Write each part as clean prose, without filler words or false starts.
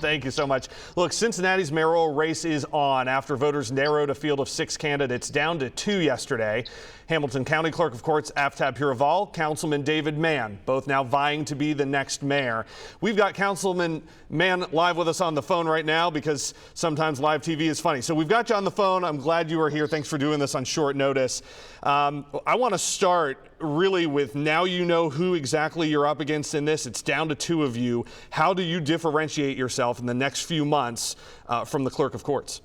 Thank you so much. Look, Cincinnati's mayoral race is on after voters narrowed a field of 6 candidates down to 2 yesterday. Hamilton County Clerk of Courts Aftab Piraval, Councilman David Mann, both now vying to be the next mayor. We've got Councilman Mann live with us on the phone right now because sometimes live TV is funny. So we've got you on the phone. I'm glad you are here. Thanks for doing this on short notice. I want to start really with, now you know who exactly you're up against in this. It's down to 2 of you. How do you differentiate yourself in the next few months from the Clerk of Courts?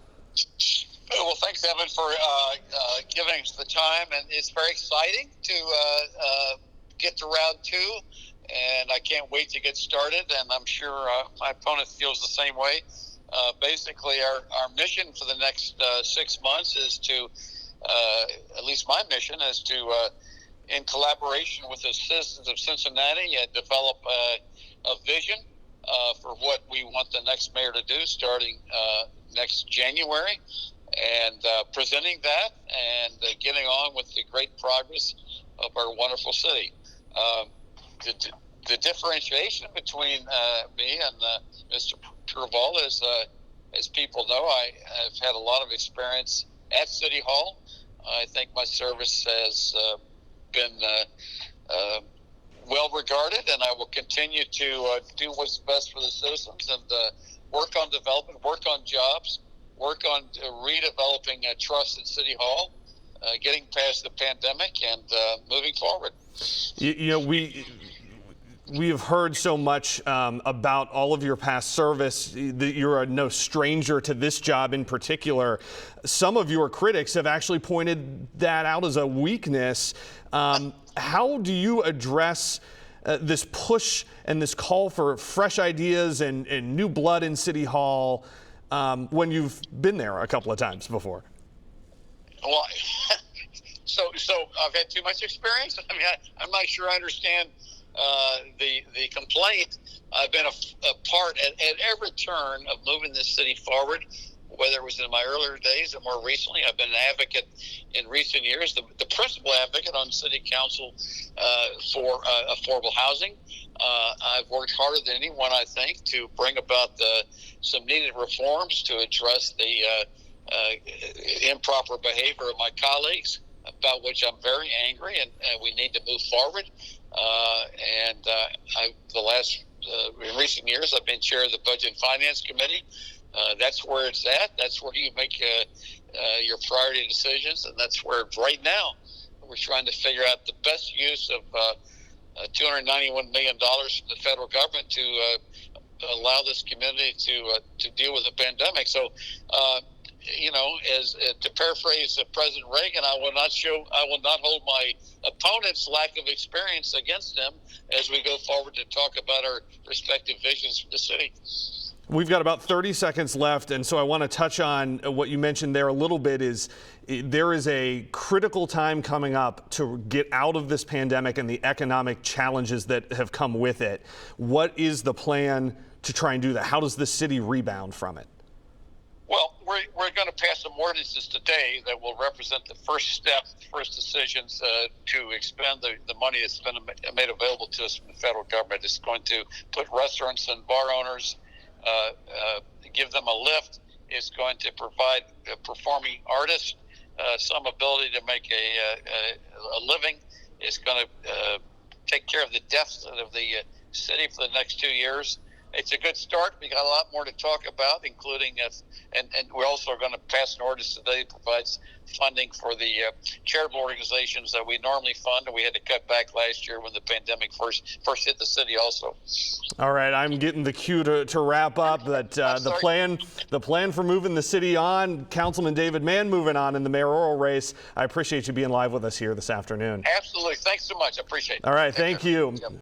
Well, thanks, Evan, for giving us the time, and it's very exciting to get to round 2, and I can't wait to get started, and I'm sure my opponent feels the same way. Basically, our mission for the next 6 months is to, at least my mission is to, in collaboration with the citizens of Cincinnati, develop a vision for what we want the next mayor to do starting next January, and presenting that and getting on with the great progress of our wonderful city. The differentiation between me and Mr. Piraval is, as people know, I have had a lot of experience at City Hall. I think my service has been well regarded, and I will continue to do what's best for the citizens and work on development, work on jobs, work on redeveloping trust in City Hall, getting past the pandemic, and moving forward. You know, we have heard so much about all of your past service that you're no stranger to this job in particular. Some of your critics have actually pointed that out as a weakness. How do you address this push and this call for fresh ideas and new blood in City Hall when you've been there a couple of times before? Well, so I've had too much experience. I mean, I'm not sure I understand the complaint. I've been a part at every turn of moving this city forward, whether it was in my earlier days or more recently. I've been an advocate in recent years, the principal advocate on city council for affordable housing. I've worked harder than anyone, I think, to bring about some needed reforms to address the improper behavior of my colleagues, about which I'm very angry, and we need to move forward. In recent years, I've been chair of the Budget and Finance Committee. That's where it's at. That's where you make your priority decisions, and that's where right now we're trying to figure out the best use of $291 million from the federal government to allow this community to deal with the pandemic. So, you know, to paraphrase President Reagan, I will not hold my opponent's lack of experience against them as we go forward to talk about our respective visions for the city. We've got about 30 seconds left, and so I want to touch on what you mentioned there a little bit. There is a critical time coming up to get out of this pandemic and the economic challenges that have come with it. What is the plan to try and do that? How does the city rebound from it? Well, we're going to pass some ordinances today that will represent the first step, first decisions to expend the money that's been made available to us from the federal government. It's going to put restaurants and bar owners, give them a lift. It's going to provide performing artists some ability to make a living. It's going to take care of the deficit of the city for the next 2 years. It's a good start. We got a lot more to talk about, including, and we're also going to pass an ordinance today that provides funding for the charitable organizations that we normally fund, and we had to cut back last year when the pandemic first hit the city also. All right, I'm getting the cue to wrap up. But the plan for moving the city on, Councilman David Mann moving on in the mayoral race. I appreciate you being live with us here this afternoon. Absolutely. Thanks so much. I appreciate it. All right, thank you. Yep.